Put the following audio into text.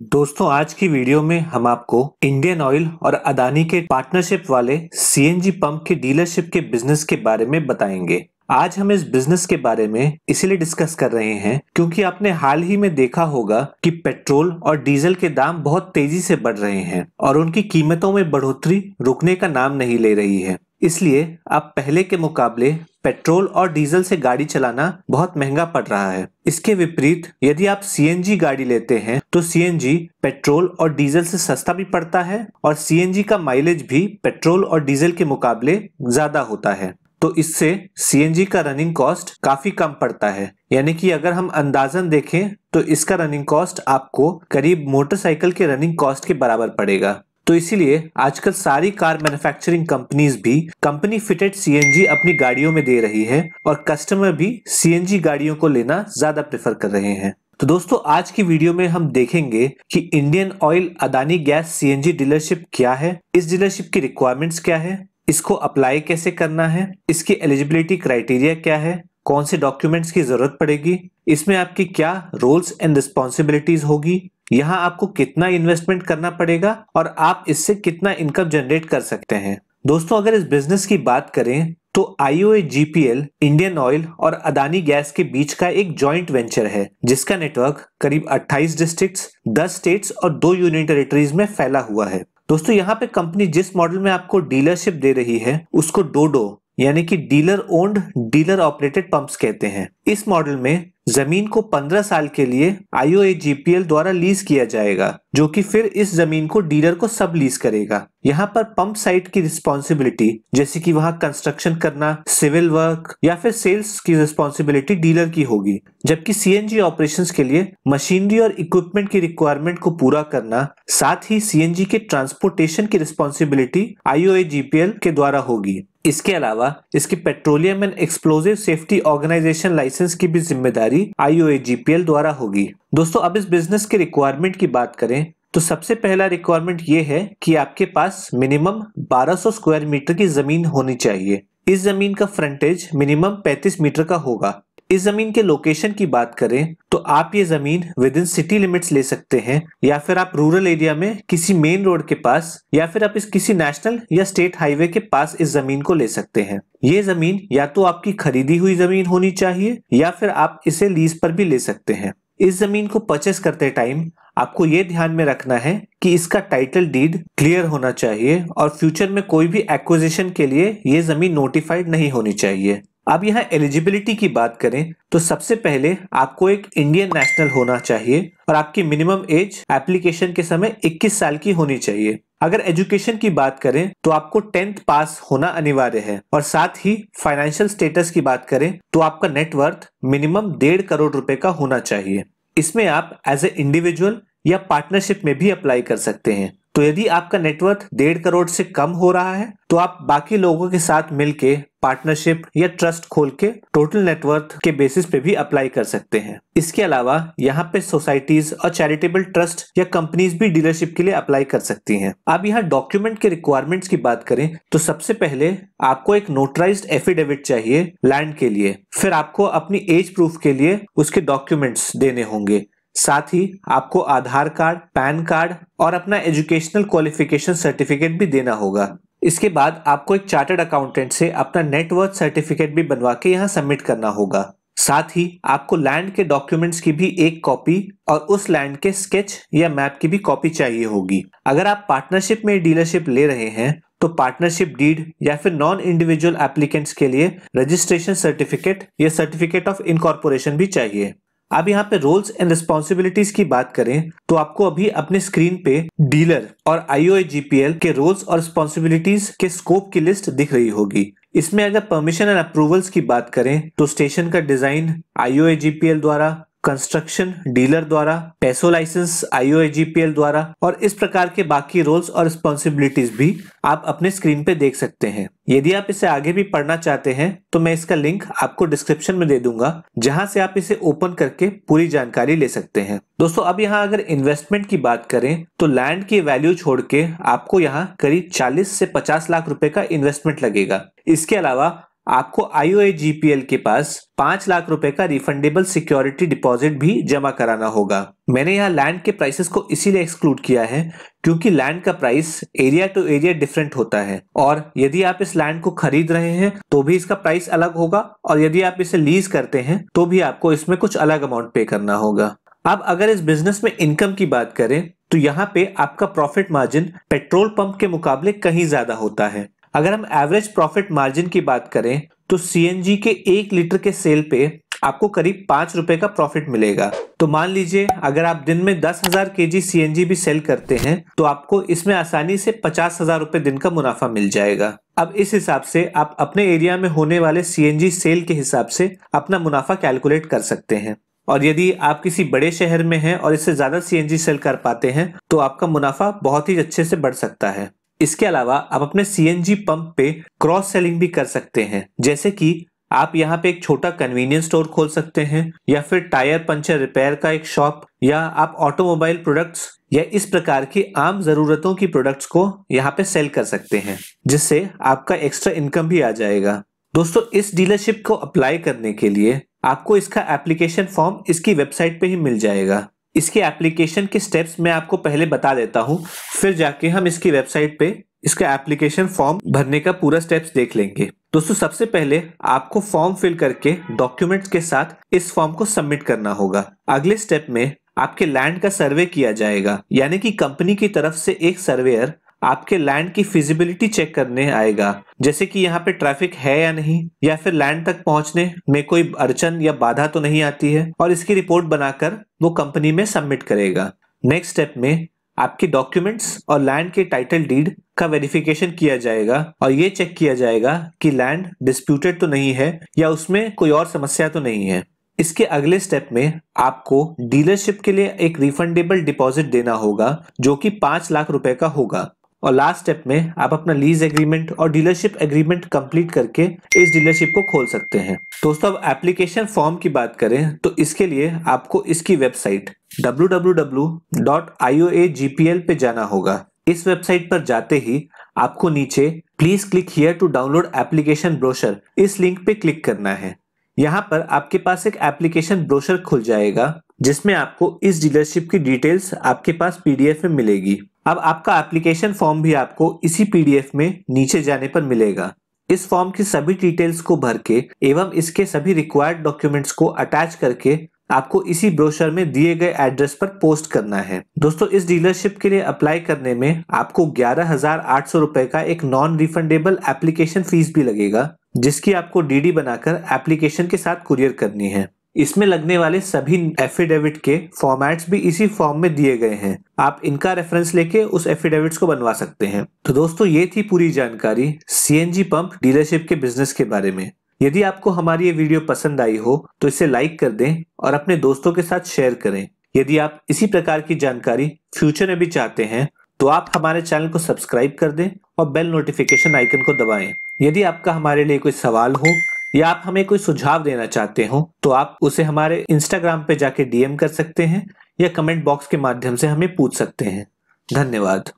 दोस्तों आज की वीडियो में हम आपको इंडियन ऑयल और अदानी के पार्टनरशिप वाले सीएनजी पंप के डीलरशिप के बिजनेस के बारे में बताएंगे। आज हम इस बिजनेस के बारे में इसीलिए डिस्कस कर रहे हैं क्योंकि आपने हाल ही में देखा होगा कि पेट्रोल और डीजल के दाम बहुत तेजी से बढ़ रहे हैं और उनकी कीमतों में बढ़ोतरी रुकने का नाम नहीं ले रही है। इसलिए अब पहले के मुकाबले पेट्रोल और डीजल से गाड़ी चलाना बहुत महंगा पड़ रहा है। इसके विपरीत यदि आप सीएनजी गाड़ी लेते हैं तो सीएनजी पेट्रोल और डीजल से सस्ता भी पड़ता है और सीएनजी का माइलेज भी पेट्रोल और डीजल के मुकाबले ज्यादा होता है। तो इससे सीएनजी का रनिंग कॉस्ट काफी कम पड़ता है, यानी कि अगर हम अंदाजन देखें तो इसका रनिंग कॉस्ट आपको करीब मोटरसाइकिल के रनिंग कॉस्ट के बराबर पड़ेगा। तो इसीलिए आजकल सारी कार मैन्युफैक्चरिंग कंपनीज भी कंपनी फिटेड सीएनजी अपनी गाड़ियों में दे रही है और कस्टमर भी सीएनजी गाड़ियों को लेना ज्यादा प्रेफर कर रहे हैं। तो दोस्तों आज की वीडियो में हम देखेंगे कि Indian oil Adani gas CNG dealership क्या है, इस डीलरशिप की रिक्वायरमेंट्स क्या है, इसको अप्लाई कैसे करना है, इसकी एलिजिबिलिटी क्राइटेरिया क्या है, कौन से डॉक्यूमेंट्स की जरूरत पड़ेगी, इसमें आपकी क्या रोल्स एंड रिस्पॉन्सिबिलिटीज होगी, यहाँ आपको कितना इन्वेस्टमेंट करना पड़ेगा और आप इससे कितना इनकम जनरेट कर सकते हैं। दोस्तों अगर इस बिजनेस की बात करें तो IOAGPL इंडियन ऑयल और अदानी गैस के बीच का एक जॉइंट वेंचर है जिसका नेटवर्क करीब 28 डिस्ट्रिक्ट्स, 10 स्टेट्स और 2 यूनियन टेरिटरीज में फैला हुआ है। दोस्तों यहाँ पे कंपनी जिस मॉडल में आपको डीलरशिप दे रही है उसको डोडो यानी कि dealer owned dealer operated pumps कहते हैं। इस मॉडल में जमीन को 15 साल के लिए IOAGPL द्वारा लीज किया जाएगा जो कि फिर इस जमीन को डीलर को सब लीज करेगा। यहाँ पर पंप साइट की रिस्पॉन्सिबिलिटी जैसे कि वहां कंस्ट्रक्शन करना, सिविल वर्क या फिर सेल्स की रिस्पॉन्सिबिलिटी डीलर की होगी, जबकि सीएनजी ऑपरेशंस के लिए मशीनरी और इक्विपमेंट की रिक्वायरमेंट को पूरा करना, साथ ही सीएनजी के ट्रांसपोर्टेशन की रिस्पॉन्सिबिलिटी IOAGPL के द्वारा होगी। इसके अलावा इसकी petroleum and explosive safety organisation licence की भी जिम्मेदारी IOAGPL द्वारा होगी। दोस्तों अब इस बिजनेस के रिक्वायरमेंट की बात करें तो सबसे पहला रिक्वायरमेंट ये है कि आपके पास मिनिमम 1200 स्क्वायर मीटर की जमीन होनी चाहिए। इस जमीन का फ्रंटेज मिनिमम 35 मीटर का होगा। इस जमीन के लोकेशन की बात करें तो आप ये जमीन विद इन सिटी लिमिट्स ले सकते हैं या फिर आप रूरल एरिया में किसी मेन रोड के पास या फिर आप इस किसी नेशनल या स्टेट हाईवे के पास इस जमीन को ले सकते हैं। ये जमीन या तो आपकी खरीदी हुई जमीन होनी चाहिए या फिर आप इसे लीज पर भी ले सकते हैं। इस जमीन को परचेस करते टाइम आपको ये ध्यान में रखना है कि इसका टाइटल डीड क्लियर होना चाहिए और फ्यूचर में कोई भी एक्विजिशन के लिए ये जमीन नोटिफाइड नहीं होनी चाहिए। अब यहाँ एलिजिबिलिटी की बात करें तो सबसे पहले आपको एक इंडियन नेशनल होना चाहिए और आपकी मिनिमम एज एप्लीकेशन के समय 21 साल की होनी चाहिए। अगर एजुकेशन की बात करें तो आपको 10th पास होना अनिवार्य है और साथ ही फाइनेंशियल स्टेटस की बात करें तो आपका नेटवर्थ मिनिमम 1.5 करोड़ रुपए का होना चाहिए। इसमें आप एज ए इंडिविजुअल या पार्टनरशिप में भी अप्लाई कर सकते हैं। तो यदि आपका नेटवर्थ 1.5 करोड़ से कम हो रहा है तो आप बाकी लोगों के साथ मिलके पार्टनरशिप या ट्रस्ट खोल के टोटल नेटवर्थ के बेसिस पे भी अप्लाई कर सकते हैं। इसके अलावा यहाँ पे सोसाइटीज और चैरिटेबल ट्रस्ट या कंपनीज भी डीलरशिप के लिए अप्लाई कर सकती हैं। अब यहाँ डॉक्यूमेंट के रिक्वायरमेंट्स की बात करें तो सबसे पहले आपको एक नोटराइज्ड एफिडेविट चाहिए लैंड के लिए, फिर आपको अपनी एज प्रूफ के लिए उसके डॉक्यूमेंट्स देने होंगे, साथ ही आपको आधार कार्ड, पैन कार्ड और अपना एजुकेशनल क्वालिफिकेशन सर्टिफिकेट भी देना होगा। इसके बाद आपको एक चार्टर्ड अकाउंटेंट से अपना नेटवर्थ सर्टिफिकेट भी बनवा के यहाँ सबमिट करना होगा। साथ ही आपको लैंड के डॉक्यूमेंट्स की भी एक कॉपी और उस लैंड के स्केच या मैप की भी कॉपी चाहिए होगी। अगर आप पार्टनरशिप में डीलरशिप ले रहे हैं तो पार्टनरशिप डीड या फिर नॉन इंडिविजुअल एप्लीकेंट्स के लिए रजिस्ट्रेशन सर्टिफिकेट या सर्टिफिकेट ऑफ इनकॉर्पोरेशन भी चाहिए। अब यहाँ पे रोल्स एंड रिस्पॉन्सिबिलिटीज की बात करें तो आपको अभी अपने स्क्रीन पे डीलर और IOAGPL के रोल्स और रिस्पॉन्सिबिलिटीज के स्कोप की लिस्ट दिख रही होगी। इसमें अगर परमिशन एंड अप्रूवल्स की बात करें तो स्टेशन का डिजाइन IOAGPL द्वारा, कंस्ट्रक्शन डीलर द्वारा, पैसो लाइसेंस IOAGPL द्वारा और इस प्रकार के बाकी रोल्स और रिस्पॉन्सिबिलिटीज भी आप अपने स्क्रीन पे देख सकते हैं। यदि आप इसे आगे भी पढ़ना चाहते हैं तो मैं इसका लिंक आपको डिस्क्रिप्शन में दे दूंगा जहां से आप इसे ओपन करके पूरी जानकारी ले सकते हैं। दोस्तों अब यहाँ अगर इन्वेस्टमेंट की बात करें तो लैंड की वैल्यू छोड़ के आपको यहाँ करीब 40 से 50 लाख रुपए का इन्वेस्टमेंट लगेगा। इसके अलावा आपको IOAGPL के पास 5 लाख रुपए का रिफंडेबल सिक्योरिटी डिपॉजिट भी जमा कराना होगा। मैंने यहाँ लैंड के प्राइसेस को इसीलिए एक्सक्लूड किया है क्योंकि लैंड का price area to area different होता है और यदि आप इस लैंड को खरीद रहे हैं तो भी इसका प्राइस अलग होगा और यदि आप इसे लीज करते हैं तो भी आपको इसमें कुछ अलग अमाउंट पे करना होगा। अब अगर इस बिजनेस में इनकम की बात करें तो यहाँ पे आपका प्रॉफिट मार्जिन पेट्रोल पंप के मुकाबले कहीं ज्यादा होता है। अगर हम एवरेज प्रॉफिट मार्जिन की बात करें तो सीएनजी के 1 लीटर के सेल पे आपको करीब 5 रुपए का प्रॉफिट मिलेगा। तो मान लीजिए अगर आप दिन में 10,000 केजी सीएनजी भी सेल करते हैं तो आपको इसमें आसानी से 50,000 रुपए दिन का मुनाफा मिल जाएगा। अब इस हिसाब से आप अपने एरिया में होने वाले सीएनजी सेल के हिसाब से अपना मुनाफा कैलकुलेट कर सकते हैं और यदि आप किसी बड़े शहर में हैं और इससे ज्यादा सीएनजी सेल कर पाते हैं तो आपका मुनाफा बहुत ही अच्छे से बढ़ सकता है। इसके अलावा आप अपने सीएनजी पंप पे क्रॉस सेलिंग भी कर सकते हैं, जैसे कि आप यहाँ पे एक छोटा कन्वीनियंस स्टोर खोल सकते हैं या फिर टायर पंचर रिपेयर का एक शॉप, या आप ऑटोमोबाइल प्रोडक्ट्स या इस प्रकार की आम जरूरतों की प्रोडक्ट्स को यहाँ पे सेल कर सकते हैं, जिससे आपका एक्स्ट्रा इनकम भी आ जाएगा। दोस्तों, इस डीलरशिप को अप्लाई करने के लिए आपको इसका एप्लीकेशन फॉर्म इसकी वेबसाइट पे ही मिल जाएगा। इसके एप्लीकेशन के स्टेप्स मैं आपको पहले बता देता हूँ, फिर जाके हम इसकी वेबसाइट पे इसका एप्लीकेशन फॉर्म भरने का पूरा स्टेप्स देख लेंगे। दोस्तों, सबसे पहले आपको फॉर्म फिल करके डॉक्यूमेंट्स के साथ इस फॉर्म को सबमिट करना होगा। अगले स्टेप में आपके लैंड का सर्वे किया जाएगा, यानी कि कंपनी की तरफ से एक सर्वेयर आपके लैंड की फिजिबिलिटी चेक करने आएगा, जैसे कि यहाँ पे ट्रैफिक है या नहीं, या फिर लैंड तक पहुंचने में कोई अड़चन या बाधा तो नहीं आती है, और इसकी रिपोर्ट बनाकर वो कंपनी में सबमिट करेगा। नेक्स्ट स्टेप में आपके डॉक्यूमेंट्स और लैंड के टाइटल डीड का वेरिफिकेशन किया जाएगा और ये चेक किया जाएगा कि लैंड डिस्प्यूटेड तो नहीं है या उसमें कोई और समस्या तो नहीं है। इसके अगले स्टेप में आपको डीलरशिप के लिए एक रिफंडेबल डिपॉजिट देना होगा जो कि 5 लाख रुपए का होगा, और लास्ट स्टेप में आप अपना लीज एग्रीमेंट और डीलरशिप एग्रीमेंट कंप्लीट करके इस डीलरशिप को खोल सकते हैं। दोस्तों, अब एप्लीकेशन फॉर्म की बात करें तो इसके लिए आपको इसकी वेबसाइट www.ioagpl पे जाना होगा। इस वेबसाइट पर जाते ही आपको नीचे please click here to download application brochure इस लिंक पे क्लिक करना है। यहाँ पर आपके पास एक एप्लीकेशन ब्रोशर खुल जाएगा जिसमें आपको इस डीलरशिप की डिटेल्स आपके पास पीडीएफ में मिलेगी। अब आपका एप्लीकेशन फॉर्म भी आपको इसी पीडीएफ में नीचे जाने पर मिलेगा। इस फॉर्म की सभी डिटेल्स को भर के एवं इसके सभी रिक्वायर्ड डॉक्यूमेंट्स को अटैच करके आपको इसी ब्रोशर में दिए गए एड्रेस पर पोस्ट करना है। दोस्तों, इस डीलरशिप के लिए अप्लाई करने में आपको 11,800 रुपए का एक नॉन रिफंडेबल एप्लीकेशन फीस भी लगेगा, जिसकी आपको डीडी बनाकर एप्लीकेशन के साथ कुरियर करनी है। इसमें लगने वाले सभी एफिडेविट के फॉर्मेट्स भी इसी फॉर्म में दिए गए हैं, आप इनका रेफरेंस लेके उस एफिडेविट्स को बनवा सकते हैं। तो दोस्तों, ये थी पूरी जानकारी सीएनजी पंप डीलरशिप के बिजनेस के बारे में। यदि आपको हमारी ये वीडियो पसंद आई हो तो इसे लाइक कर दें और अपने दोस्तों के साथ शेयर करें। यदि आप इसी प्रकार की जानकारी फ्यूचर में भी चाहते हैं तो आप हमारे चैनल को सब्सक्राइब कर दें और बेल नोटिफिकेशन आइकन को दबाएं। यदि आपका हमारे लिए कोई सवाल हो या आप हमें कोई सुझाव देना चाहते हो तो आप उसे हमारे इंस्टाग्राम पे जाके डीएम कर सकते हैं या कमेंट बॉक्स के माध्यम से हमें पूछ सकते हैं। धन्यवाद।